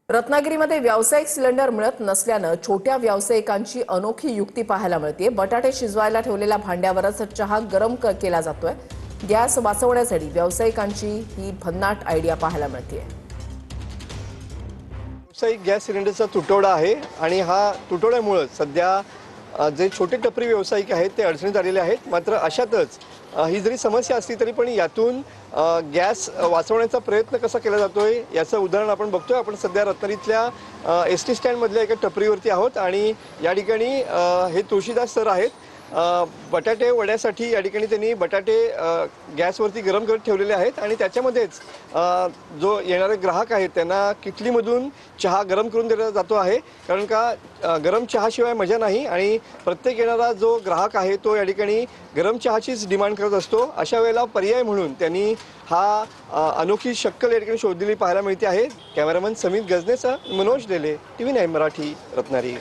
रत्नागिरीमध्ये व्यावसायिक सिलेंडर मिळत नसल्यानं छोट्या व्यावसायिकांची अनोखी युक्ती पाहायला मिळते। बटाटे शिजवायला ठेवलेल्या भांड्यावरच चहा गरम केला जातोय। गॅस वाचवण्यासाठी व्यावसायिकांची ही भन्नाट आयडिया पाहायला मिळते। व्यावसायिक गॅस सिलेंडरचा तुटवडा आहे आणि हा तुटवड्यामुळे सध्या जे छोटे टपरी व्यावसायिक आहेत ते अडचणीत आलेले आहेत। मात्र अशातच ही जरी समस्या असली तरी पण यातून गॅस वाचवण्याचा प्रयत्न कसा केला जातोय याचं उदाहरण आपण बघतोय। आपण सध्या रत्नागिरीतल्या एसटी स्टँडमधल्या एका टपरीवरती आहोत आणि या ठिकाणी हे तुळशीदास सर आहेत। बटाटे वड्यासाठी या ठिकाणी त्यांनी बटाटे गॅसवरती गरम करत ठेवलेले आहेत आणि त्याच्यामध्येच जो येणारे ग्राहक आहेत त्यांना किटलीमधून चहा गरम करून दिला जातो आहे। कारण का गरम चहाशिवाय मजा नाही आणि प्रत्येक येणारा जो ग्राहक आहे तो या ठिकाणी गरम चहाचीच डिमांड करत असतो। अशा वेळेला पर्याय म्हणून त्यांनी हा अनोखी शक्कल या ठिकाणी शोधलेली पाहायला मिळते आहे। कॅमेरामन समीत गजनेसह मनोज डेले, TV9 मराठी, रत्नागिरी।